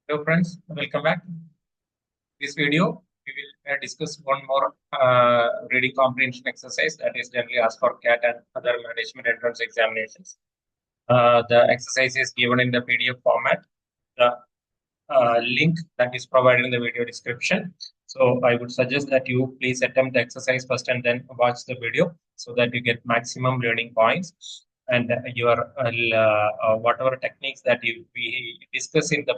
Hello friends, welcome back. This video, we will discuss one more reading comprehension exercise that is generally asked for CAT and other management entrance examinations. The exercise is given in the PDF format. The link that is provided in the video description. So I would suggest that you please attempt the exercise first and then watch the video so that you get maximum learning points and your whatever techniques that we discuss in the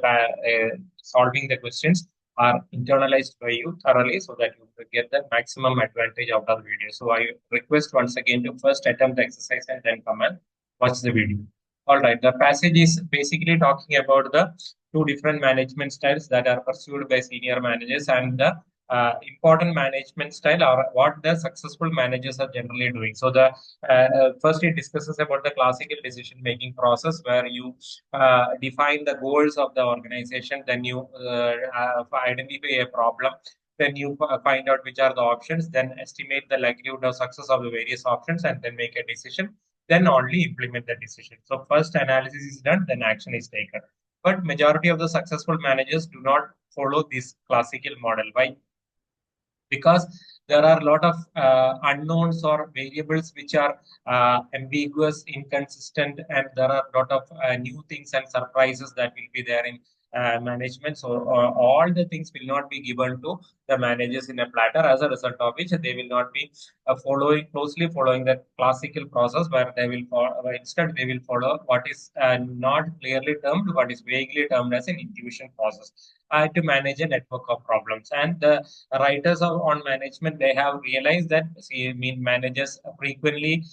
solving the questions are internalized by you thoroughly so that you will get the maximum advantage out of the video. So I request once again to first attempt the exercise and then come and watch the video. All right, the passage is basically talking about the two different management styles that are pursued by senior managers and the important management style or what the successful managers are generally doing. So the first it discusses about the classical decision making process where you define the goals of the organization, then you identify a problem, then you find out which are the options, then estimate the likelihood of success of the various options, and then make a decision, then only implement the decision. So first analysis is done, then action is taken. But majority of the successful managers do not follow this classical model. Why? Because there are a lot of unknowns or variables which are ambiguous, inconsistent, and there are a lot of new things and surprises that will be there in management. So all the things will not be given to the managers in a platter, as a result of which they will not be closely following the classical process where they will follow, instead they will follow what is not clearly termed, what is vaguely termed as an intuition process to manage a network of problems. And the writers on management, they have realized that managers frequently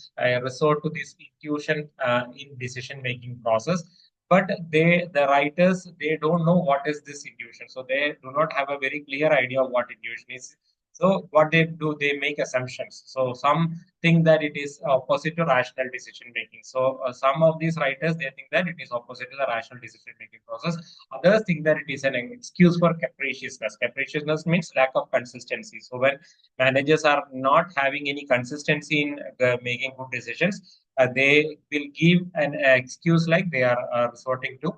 resort to this intuition in decision making process, but the writers, they don't know what is this intuition, so they do not have a very clear idea of what intuition is. So what they do, they make assumptions. So some think that it is opposite to rational decision making. So some of these writers, they think that it is opposite to the rational decision making process. Others think that it is an excuse for capriciousness. Capriciousness means lack of consistency. So when managers are not having any consistency in making good decisions, they will give an excuse like they are resorting to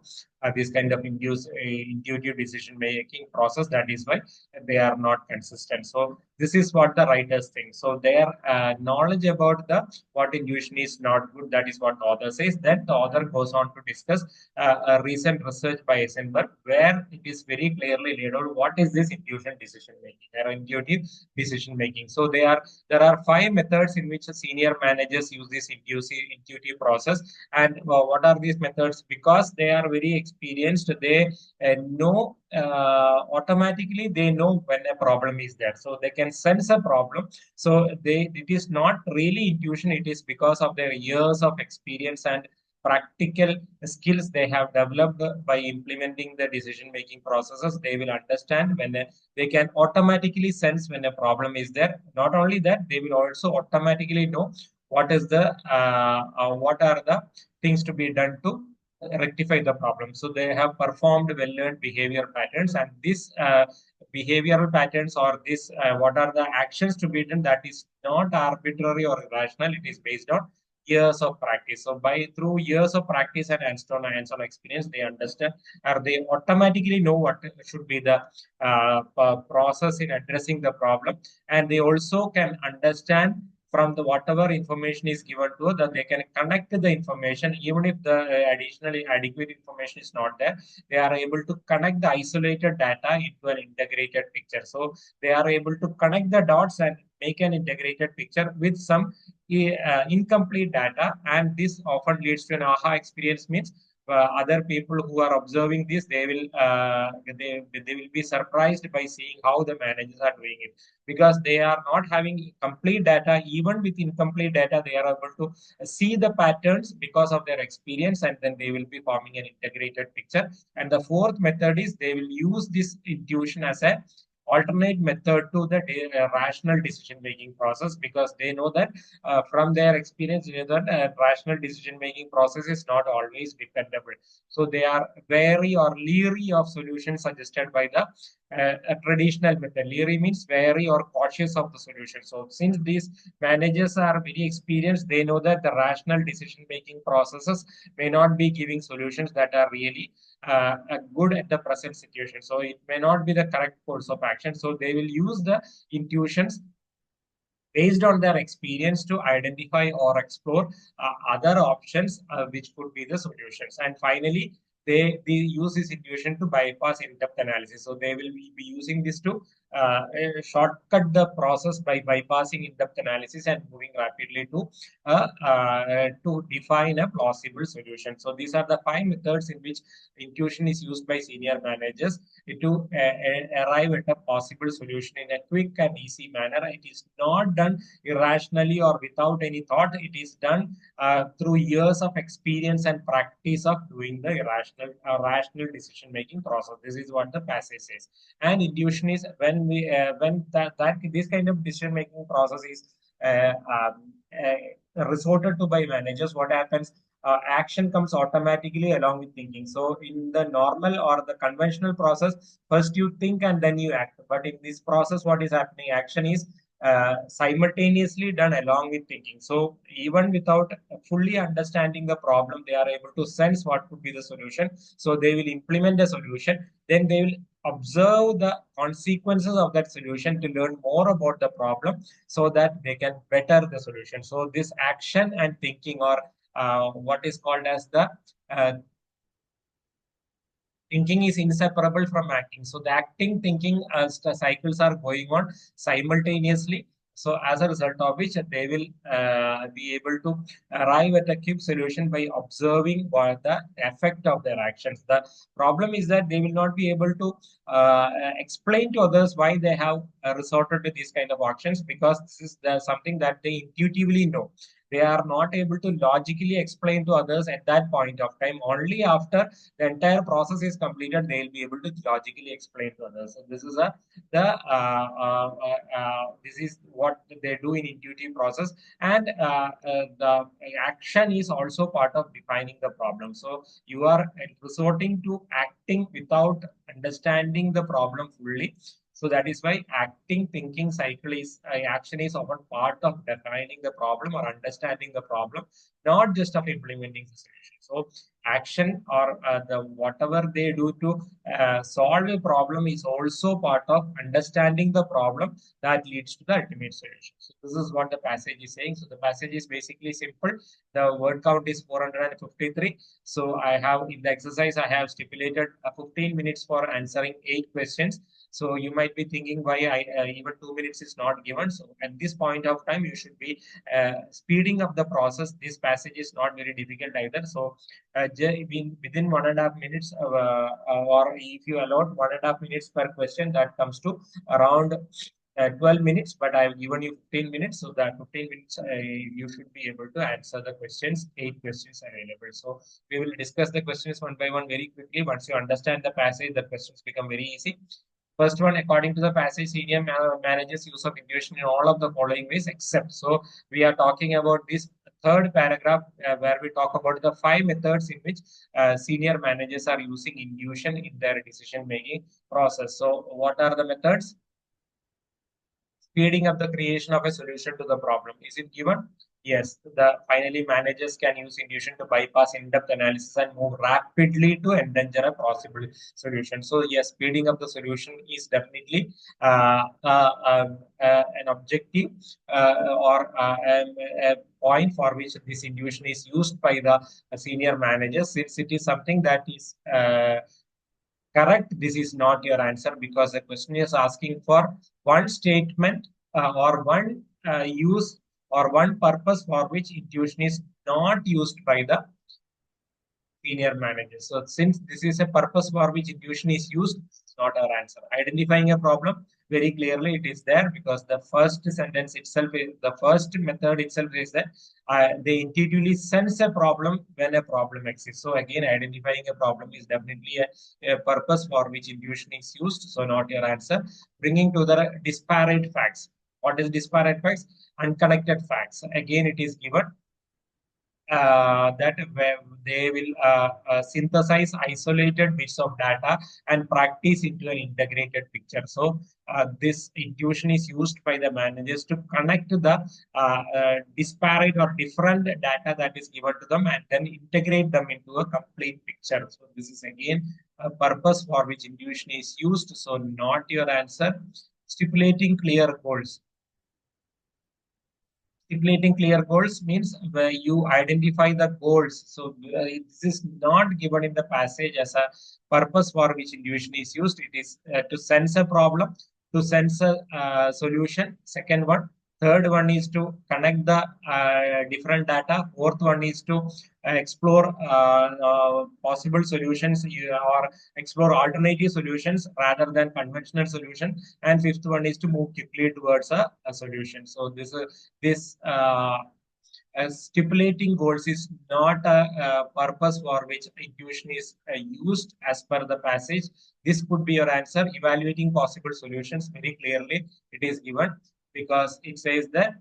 this kind of intuitive decision making process. That is why they are not consistent. So this is what the writers think. So their knowledge about the what intuition is not good. That is what the author says. Then the author goes on to discuss a recent research by Eisenberg, where it is very clearly laid out what is this intuition decision making or intuitive decision making. So there are five methods in which senior managers use this intuitive process. And what are these methods? Because they are very experienced, they know automatically, they know when a problem is there, so they can sense a problem. So it is not really intuition, it is because of their years of experience and practical skills they have developed by implementing the decision making processes. They will understand when they can automatically sense when a problem is there. Not only that, they will also automatically know what are the things to be done to rectify the problem. So they have performed well learned behavior patterns, and this behavioral patterns, or this what are the actions to be done, that is not arbitrary or irrational. It is based on years of practice. So by through years of practice and hands-on experience, they understand, or they automatically know what should be the process in addressing the problem, and they also can understand from the whatever information is given to that they can connect the information. Even if the additionally adequate information is not there, they are able to connect the isolated data into an integrated picture. So they are able to connect the dots and make an integrated picture with some incomplete data, and this often leads to an aha experience. Means other people who are observing this, they will be surprised by seeing how the managers are doing it, because they are not having complete data. Even with incomplete data, they are able to see the patterns because of their experience, and then they will be forming an integrated picture. And the fourth method is they will use this intuition as a alternate method to the rational decision making process, because they know that from their experience, they know that rational decision making process is not always dependable. So they are wary or leery of solutions suggested by the a traditional method. Leery means wary or cautious of the solution. So since these managers are very experienced, they know that the rational decision-making processes may not be giving solutions that are really good at the present situation. So it may not be the correct course of action. So they will use the intuitions based on their experience to identify or explore other options which could be the solutions. And finally, they use this intuition to bypass in-depth analysis. So they will be using this to shortcut the process by bypassing in-depth analysis and moving rapidly to define a plausible solution. So these are the five methods in which intuition is used by senior managers to arrive at a possible solution in a quick and easy manner. It is not done irrationally or without any thought. It is done through years of experience and practice of doing the rational decision making process. This is what the passage says. And intuition is when that this kind of decision making process is resorted to by managers. What happens? Action comes automatically along with thinking. So in the normal or the conventional process, first you think and then you act. But in this process, what is happening? Action is simultaneously done along with thinking. So even without fully understanding the problem, they are able to sense what could be the solution. So they will implement the solution. Then they will observe the consequences of that solution to learn more about the problem so that they can better the solution. So this action and thinking are what is called as the thinking is inseparable from acting. So the acting, thinking, as the cycles are going on simultaneously. So as a result of which they will be able to arrive at a quick solution by observing what the effect of their actions. The problem is that they will not be able to explain to others why they have resorted to these kind of actions, because this is something that they intuitively know. They are not able to logically explain to others at that point of time. Only after the entire process is completed, they'll be able to logically explain to others. So this is this is what they do in intuitive process, and the action is also part of defining the problem. So you are resorting to acting without understanding the problem fully. So that is why acting, thinking cycle is action is often part of defining the problem or understanding the problem, not just of implementing the solution. So action or the whatever they do to solve a problem is also part of understanding the problem that leads to the ultimate solution. So this is what the passage is saying. So the passage is basically simple. The word count is 453. So I have in the exercise I have stipulated 15 minutes for answering 8 questions. So you might be thinking why even 2 minutes is not given. So at this point of time, you should be speeding up the process. This passage is not very difficult either. So within 1.5 minutes, or if you allot 1.5 minutes per question, that comes to around 12 minutes, but I've given you 15 minutes, so that 15 minutes you should be able to answer the questions. 8 questions available. So we will discuss the questions one by one very quickly. Once you understand the passage, the questions become very easy. First one, according to the passage, senior managers use of intuition in all of the following ways, except. So we are talking about this third paragraph where we talk about the five methods in which senior managers are using intuition in their decision making process. So what are the methods? Speeding up the creation of a solution to the problem. Is it given? Yes. The finally managers can use intuition to bypass in-depth analysis and move rapidly to endanger a possible solution. So yes, speeding up the solution is definitely an objective or a point for which this intuition is used by the senior managers, since it is something that is correct. This is not your answer because the question is asking for one statement or one use or one purpose for which intuition is not used by the senior managers. So since this is a purpose for which intuition is used, it's not our answer. Identifying a problem, very clearly it is there because the first sentence itself, the first method itself is that they intuitively sense a problem when a problem exists. So again, identifying a problem is definitely a purpose for which intuition is used. So not your answer. Bringing to the disparate facts. What is disparate facts? Unconnected facts. Again, it is given. that where they will synthesize isolated bits of data and practice into an integrated picture. So this intuition is used by the managers to connect the disparate or different data that is given to them and then integrate them into a complete picture. So this is again a purpose for which intuition is used. So not your answer. Stipulating clear goals. Stipulating clear goals means where you identify the goals. So this is not given in the passage as a purpose for which intuition is used. It is to sense a problem, to sense a solution. Second one. Third one is to connect the different data. Fourth one is to explore possible solutions or explore alternative solutions rather than conventional solution. And fifth one is to move quickly towards a solution. So this stipulating goals is not a purpose for which intuition is used as per the passage. This could be your answer. Evaluating possible solutions very clearly, it is given because it says that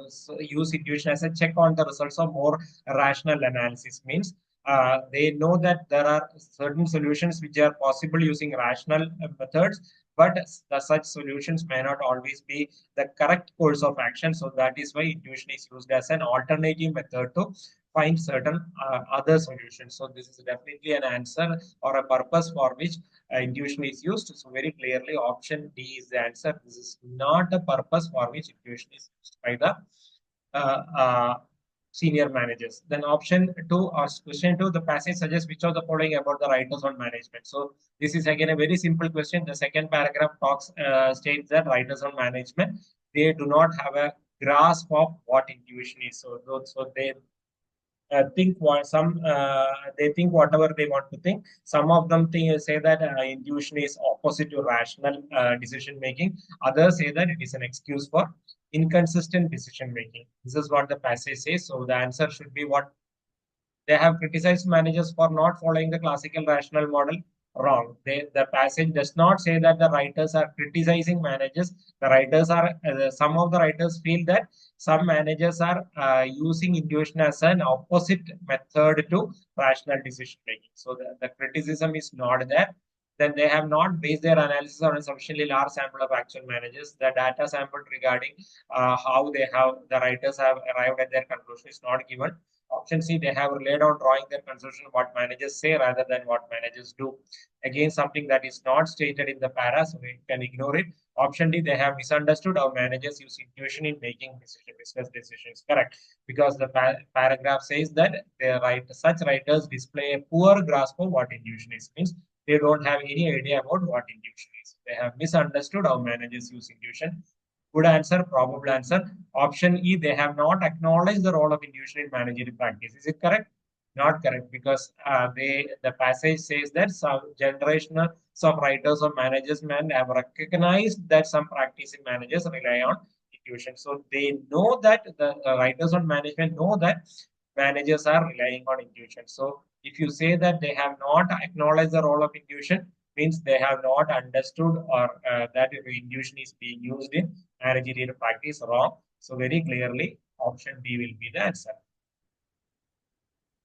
so use intuition as a check on the results of more rational analysis. Means they know that there are certain solutions which are possible using rational methods, but such solutions may not always be the correct course of action. So that is why intuition is used as an alternative method to find certain other solutions. So this is definitely an answer or a purpose for which intuition is used. So very clearly, option D is the answer. This is not a purpose for which intuition is used by the uh, uh, senior managers. Then option two or question two, the passage suggests which of the following about the writers on management. So this is again a very simple question. The second paragraph talks states that writers on management, they do not have a grasp of what intuition is. So they think what some they think whatever they want to think. Some of them say that intuition is opposite to rational decision making. Others say that it is an excuse for inconsistent decision making. This is what the passage says. So the answer should be what they have criticized managers for not following the classical rational model. Wrong. The passage does not say that the writers are criticizing managers. The writers are, some of the writers feel that some managers are using intuition as an opposite method to rational decision making. So the criticism is not there. Then they have not based their analysis on a sufficiently large sample of actual managers. The data sampled regarding how the writers have arrived at their conclusion is not given. Option C, they have relied on drawing their conclusion what managers say rather than what managers do. Again, something that is not stated in the para, so we can ignore it. Option D, they have misunderstood how managers use intuition in making business decisions. Correct, because the paragraph says that such writers display a poor grasp of what intuition is. Means they don't have any idea about what intuition is. They have misunderstood how managers use intuition. Good answer, probable answer. Option E, they have not acknowledged the role of intuition in managerial practice. Is it correct? Not correct, because the passage says that some generational of writers or managers men have recognized that some practicing managers rely on intuition. So they know that the writers on management know that managers are relying on intuition. So if you say that they have not acknowledged the role of intuition, means they have not understood or that intuition is being used in managerial practice. Wrong. So very clearly, option B will be the answer.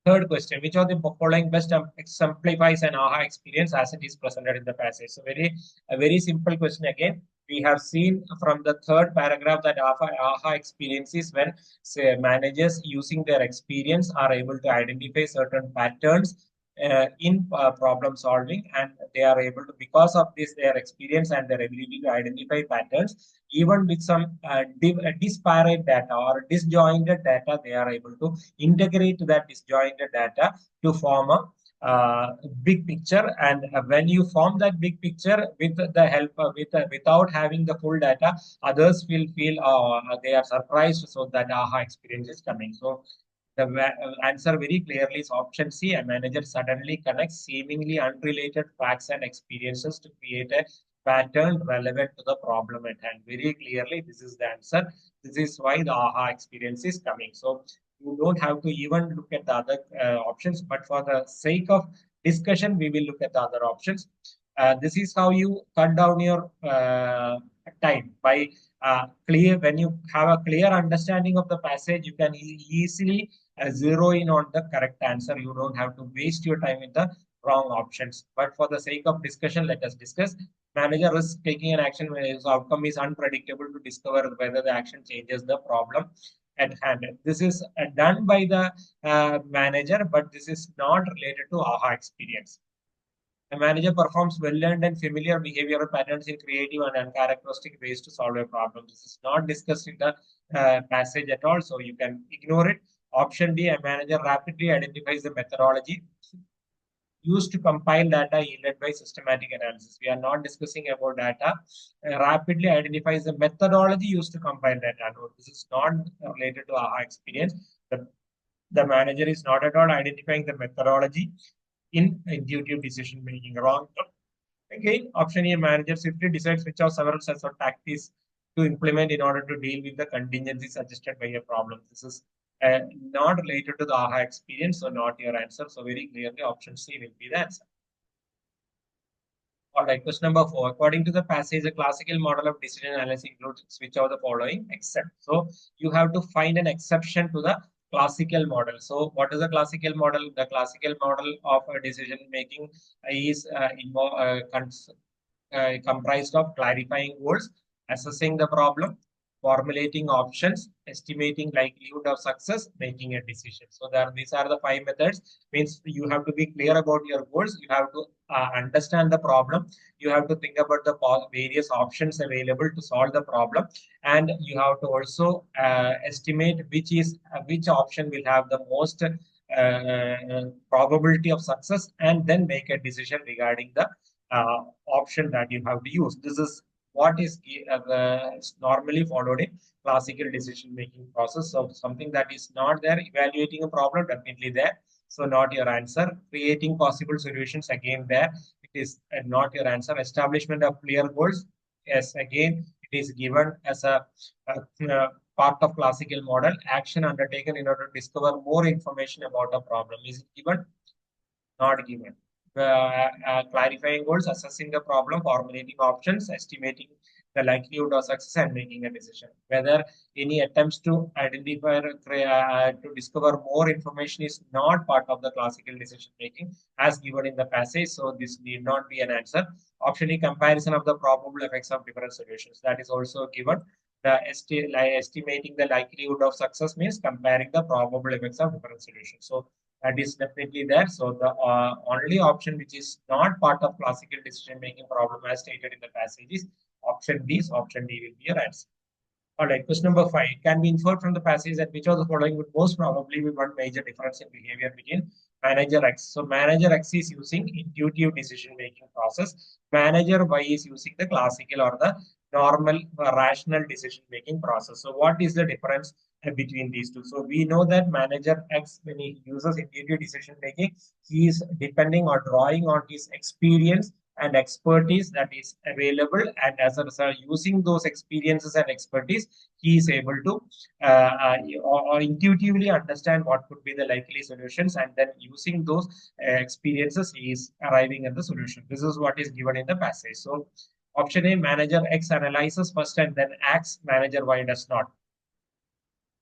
Third question, which of the following best exemplifies an AHA experience as it is presented in the passage? So a very simple question again. We have seen from the third paragraph that AHA experiences when say, managers using their experience are able to identify certain patterns in problem solving, and they are able to, because of this, their experience and their ability to identify patterns, even with some disparate data or disjointed data, they are able to integrate that disjointed data to form a big picture. And when you form that big picture with the help without having the full data, others will feel they are surprised, so that aha experience is coming. So the answer very clearly is option C. A manager suddenly connects seemingly unrelated facts and experiences to create a pattern relevant to the problem at hand. Very clearly, this is the answer. This is why the aha experience is coming. So you don't have to even look at the other options, but for the sake of discussion, we will look at the other options. This is how you cut down your time by clear, when you have a clear understanding of the passage, you can easily zero in on the correct answer. You don't have to waste your time in the wrong options. But for the sake of discussion, let us discuss. Manager risk taking an action when its outcome is unpredictable to discover whether the action changes the problem at hand. This is done by the manager, but this is not related to AHA experience. A manager performs well-learned and familiar behavioral patterns in creative and uncharacteristic ways to solve a problem. This is not discussed in the passage at all, so you can ignore it. Option D, a manager rapidly identifies the methodology used to compile data yielded by systematic analysis. We are not discussing about data. Rapidly identifies the methodology used to compile data. No, this is not related to AHA experience. The manager is not at all identifying the methodology in intuitive decision making. Wrong. Again, option A, manager swiftly decides which of several sets of tactics to implement in order to deal with the contingency suggested by a problem. This is not related to the AHA experience, so not your answer. So very clearly, option C will be the answer. All right, question number 4. According to the passage, a classical model of decision analysis includes which of the following except. So you have to find an exception to the classical model. So what is the classical model? The classical model of decision making is comprised of clarifying goals, assessing the problem, formulating options, estimating likelihood of success, making a decision. So these are the 5 methods. Means you have to be clear about your goals. You have to understand the problem. You have to think about the various options available to solve the problem, and you have to also estimate which option will have the most probability of success, and then make a decision regarding the option that you have to use. This is what is normally followed in classical decision making process. So something that is not there, evaluating a problem, definitely there. So not your answer. Creating possible solutions, again there. It is not your answer. Establishment of clear goals, yes, again it is given as a part of classical model. Action undertaken in order to discover more information about a problem, is it given? Not given. Clarifying goals, assessing the problem, formulating options, estimating the likelihood of success, and making a decision. Whether any attempts to identify to discover more information is not part of the classical decision making as given in the passage. So this need not be an answer. Option E, comparison of the probable effects of different solutions. That is also given. The estimating the likelihood of success means comparing the probable effects of different solutions. So that is definitely there. So the only option which is not part of classical decision making problem as stated in the passage is option B. So option D will be your answer. All right, question number 5. It can be inferred from the passage that which of the following would most probably be one major difference in behavior between manager X. So manager X is using intuitive decision making process. Manager Y is using the classical or the normal rational decision making process. So what is the difference between these two? So we know that manager X, when he uses intuitive decision making, he is depending or drawing on his experience and expertise that is available, and as a result, using those experiences and expertise, he is able to or intuitively understand what could be the likely solutions, and then using those experiences, he is arriving at the solution. This is what is given in the passage. So option A, manager X analyzes first and then acts, manager Y does not.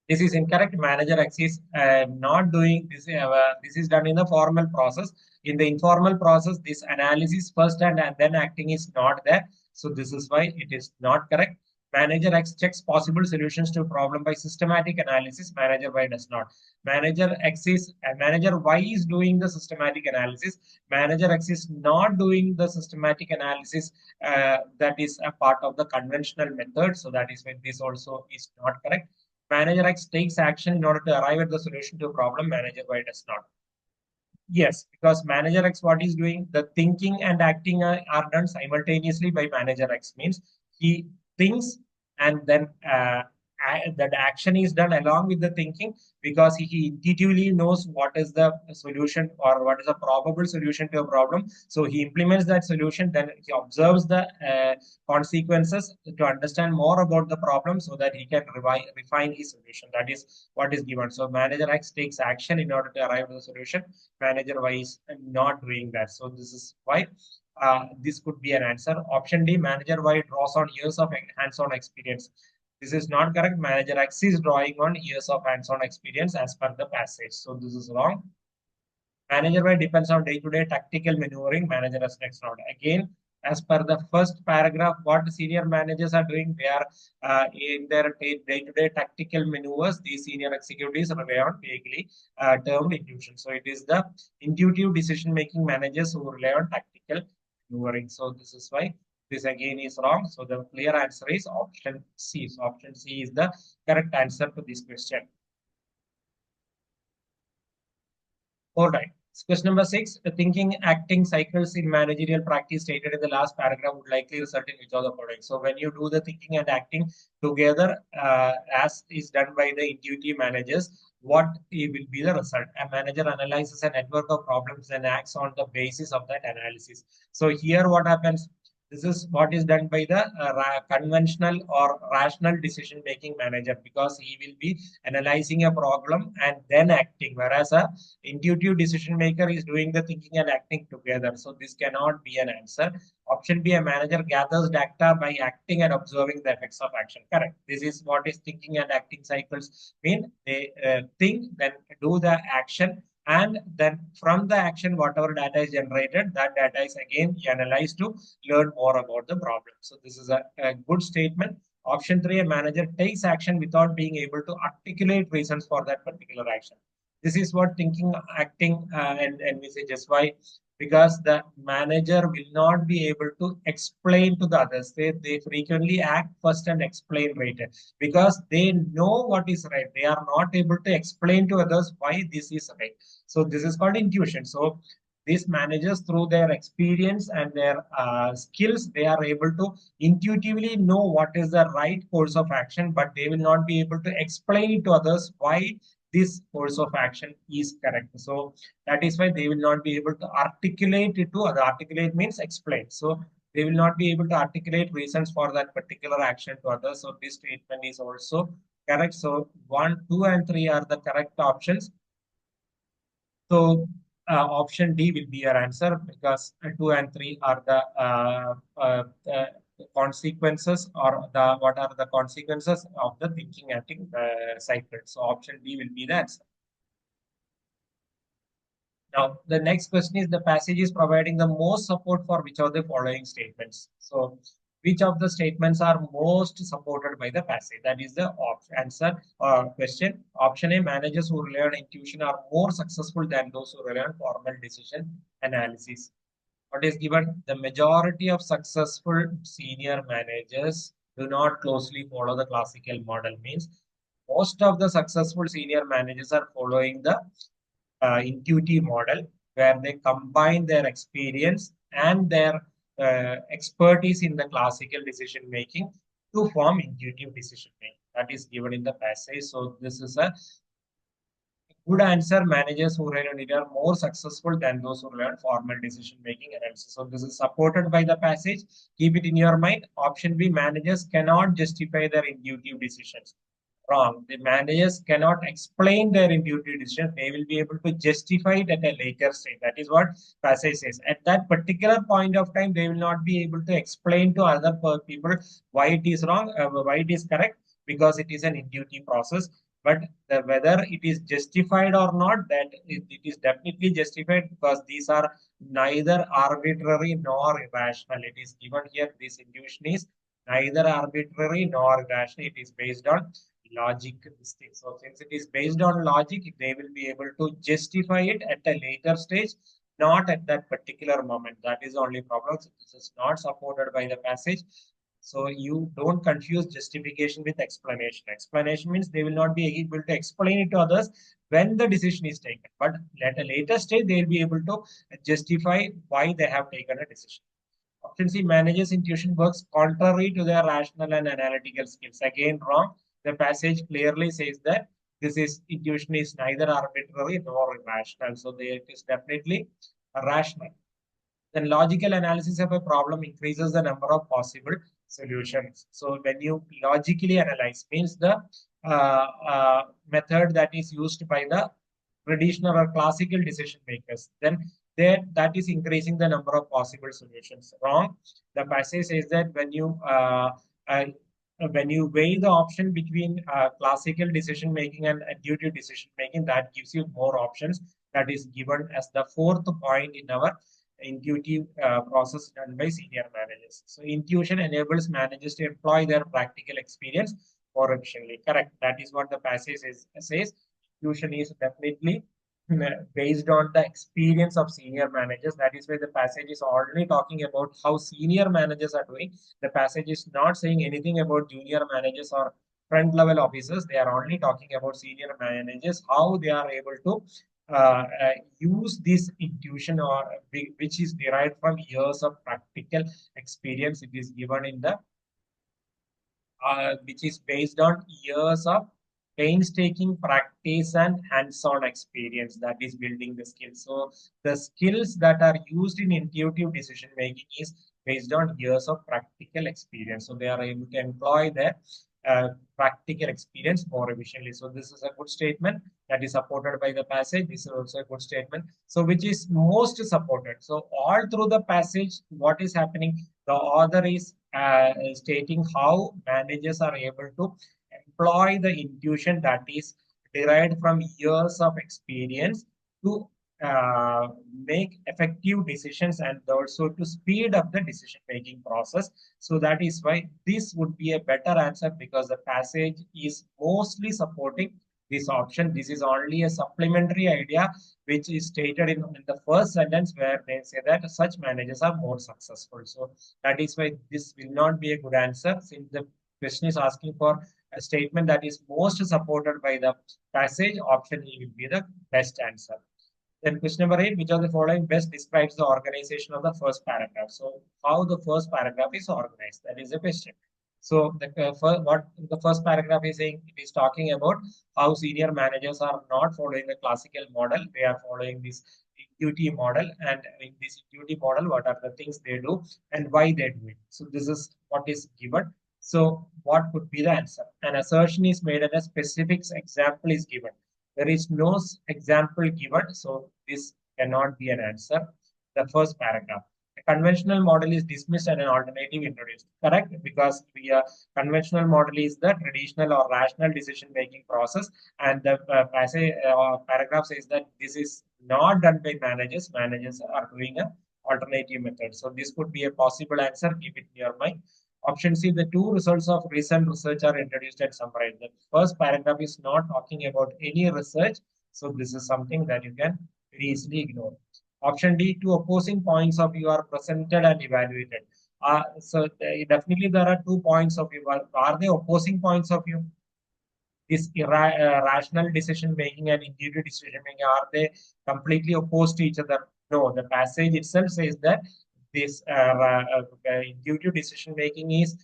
This is incorrect. Manager X is not doing this. This is done in the formal process. In the informal process, this analysis first and then acting is not there. So this is why it is not correct. Manager X checks possible solutions to a problem by systematic analysis. Manager Y does not. Manager Y is doing the systematic analysis. Manager X is not doing the systematic analysis. That is a part of the conventional method. So that is why this also is not correct. Manager X takes action in order to arrive at the solution to a problem. Manager Y does not. Yes, because manager X, what he's doing, the thinking and acting are done simultaneously by manager X. Means he thinks and then that action is done along with the thinking, because he intuitively knows what is the solution or what is a probable solution to a problem. So he implements that solution, then he observes the consequences to understand more about the problem so that he can refine his solution. That is what is given. So manager X takes action in order to arrive at the solution. Manager Y is not doing that. So this is why this could be an answer. Option D, manager Y draws on years of hands-on experience. This is not correct. Manager X is drawing on years of hands-on experience as per the passage. So this is wrong. Manager Y depends on day-to-day tactical maneuvering. Manager has next node. Again, as per the first paragraph, what senior managers are doing, they are in their day-to-day tactical maneuvers. These senior executives rely on vaguely termed intuition. So it is the intuitive decision-making managers who rely on tactical maneuvering. So this is why this again is wrong. So the clear answer is option C. So option C is the correct answer to this question. All right. Question number 6. The thinking acting cycles in managerial practice stated in the last paragraph would likely result in which of the following. So when you do the thinking and acting together, as is done by the intuitive managers, what will be the result? A manager analyzes a network of problems and acts on the basis of that analysis. So here what happens? This is what is done by the conventional or rational decision making manager, because he will be analyzing a problem and then acting, whereas a intuitive decision maker is doing the thinking and acting together. So this cannot be an answer. Option B, a manager gathers data by acting and observing the effects of action. Correct. This is what is thinking and acting cycles mean. They think, then do the action, and then from the action, whatever data is generated, that data is again analyzed to learn more about the problem. So this is a good statement. Option 3, a manager takes action without being able to articulate reasons for that particular action. This is what thinking, acting, and messages. Why? Because the manager will not be able to explain to the others. They frequently act first and explain later because they know what is right. They are not able to explain to others why this is right. So this is called intuition. So these managers, through their experience and their skills, they are able to intuitively know what is the right course of action, but they will not be able to explain it to others why this course of action is correct. So that is why they will not be able to articulate it to other. Articulate means explain. So they will not be able to articulate reasons for that particular action to others. So this statement is also correct. So 1, 2, and 3 are the correct options. So option D will be your answer, because 2 and 3 are the consequences, or the what are the consequences of the thinking acting cycle. So option D will be the answer. Now, the next question is, the passage is providing the most support for which of the following statements? So, which of the statements are most supported by the passage? That is the answer or question. Option A, managers who rely on intuition are more successful than those who rely on formal decision analysis. What is given? The majority of successful senior managers do not closely follow the classical model. Means most of the successful senior managers are following the intuitive model, where they combine their experience and their expertise in the classical decision making to form intuitive decision making. That is given in the passage. So this is a good answer. Managers who rely on it are more successful than those who rely on formal decision making analysis. So this is supported by the passage. Keep it in your mind. Option B, managers cannot justify their intuitive decisions. Wrong. The managers cannot explain their intuitive decisions. They will be able to justify it at a later stage. That is what passage says. At that particular point of time, they will not be able to explain to other people why it is wrong, why it is correct, because it is an intuitive process. But whether it is justified or not, that it is definitely justified, because these are neither arbitrary nor irrational. It is given here, this intuition is neither arbitrary nor irrational. It is based on logic. So since it is based on logic, they will be able to justify it at a later stage, not at that particular moment. That is the only problem. So this is not supported by the passage. So you don't confuse justification with explanation. Explanation means they will not be able to explain it to others when the decision is taken. But at a later stage, they will be able to justify why they have taken a decision. Option C, managers' intuition works contrary to their rational and analytical skills. Again, wrong. The passage clearly says that this is intuition is neither arbitrary nor irrational. So it is definitely rational. Then logical analysis of a problem increases the number of possible solutions. So when you logically analyze, means the method that is used by the traditional or classical decision makers, then that is increasing the number of possible solutions. Wrong. The passage says that when you uh, when you weigh the option between classical decision making and intuitive decision making, that gives you more options. That is given as the fourth point in our intuitive process done by senior managers. So intuition enables managers to employ their practical experience more efficiently. Correct. That is what the passage says. Intuition is definitely based on the experience of senior managers. That is why the passage is already talking about how senior managers are doing. The passage is not saying anything about junior managers or front level officers. They are only talking about senior managers, how they are able to use this intuition, or which is derived from years of practical experience. It is given in the which is based on years of painstaking practice and hands-on experience, that is building the skills. So the skills that are used in intuitive decision making is based on years of practical experience. So they are able to employ their practical experience more efficiently. So this is a good statement that is supported by the passage. This is also a good statement. So which is most supported. So all through the passage, what is happening? The author is stating how managers are able to employ the intuition that is derived from years of experience to uh, make effective decisions and also to speed up the decision making process. So that is why this would be a better answer, because the passage is mostly supporting this option. This is only a supplementary idea which is stated in the first sentence, where they say that such managers are more successful. So that is why this will not be a good answer, since the question is asking for a statement that is most supported by the passage. Option E will be the best answer. Then question number 8, which of the following best describes the organization of the first paragraph? So how the first paragraph is organized, that is the question. So what the first paragraph is saying, it is talking about how senior managers are not following the classical model. They are following this intuitive model. And in this intuitive model, what are the things they do and why they do it? So this is what is given. So what could be the answer? An assertion is made and a specific example is given. There is no example given, so this cannot be an answer. The first paragraph. A conventional model is dismissed and an alternative introduced. Correct? Because the conventional model is the traditional or rational decision-making process, and the passage paragraph says that this is not done by managers. Managers are doing an alternative method. So this could be a possible answer. Keep it in your mind. Option C, the two results of recent research are introduced and summarized. The first paragraph is not talking about any research, so this is something that you can very easily ignore. Option D, two opposing points of view are presented and evaluated. Definitely there are 2 points of view. Are they opposing points of view? This rational decision making and intuitive decision making, are they completely opposed to each other? No, the passage itself says that this intuitive decision making is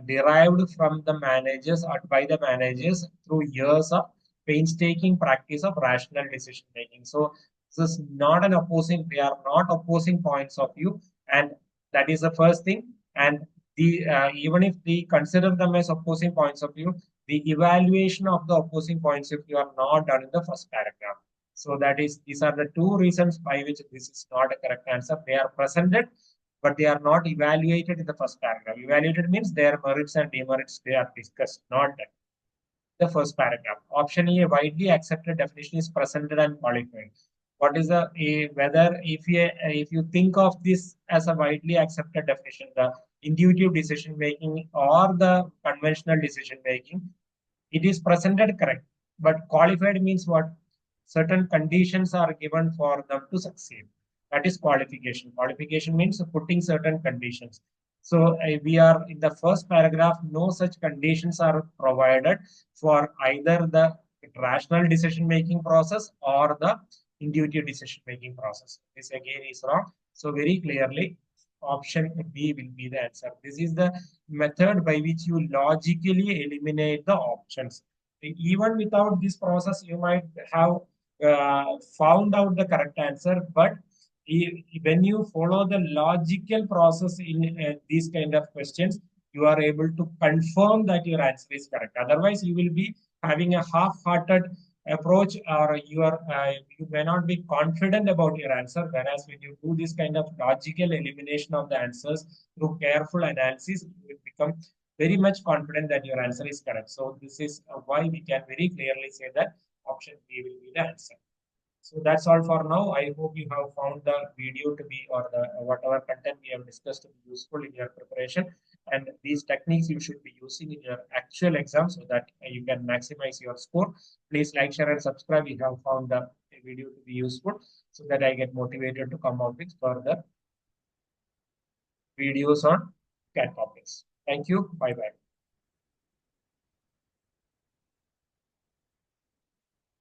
derived from the managers or by the managers through years of painstaking practice of rational decision making. So this is not an opposing, they are not opposing points of view, and that is the first thing. And the even if we consider them as opposing points of view, the evaluation of the opposing points of view are not done in the first paragraph. So that is, these are the two reasons by which this is not a correct answer. They are presented, but they are not evaluated in the first paragraph. Evaluated means their merits and demerits, they are discussed, not the first paragraph. Option E, a widely accepted definition is presented and qualified. What is whether if you think of this as a widely accepted definition, the intuitive decision making or the conventional decision making, it is presented correct. But qualified means what? Certain conditions are given for them to succeed. That is qualification. Qualification means putting certain conditions. So we are in the first paragraph, no such conditions are provided for either the rational decision making process or the intuitive decision making process. This again is wrong. So very clearly, option B will be the answer. This is the method by which you logically eliminate the options. Even without this process, you might have found out the correct answer, but when you follow the logical process in these kind of questions, you are able to confirm that your answer is correct. Otherwise, you will be having a half-hearted approach, or you may not be confident about your answer. Whereas when you do this kind of logical elimination of the answers through careful analysis, you become very much confident that your answer is correct. So this is why we can very clearly say that option B will be the answer. So that's all for now. I hope you have found the video to be, or the whatever content we have discussed to be useful in your preparation. And these techniques you should be using in your actual exam so that you can maximize your score. Please like, share, and subscribe if you have found the video to be useful so that I get motivated to come out with further videos on CAT topics. Thank you. Bye bye.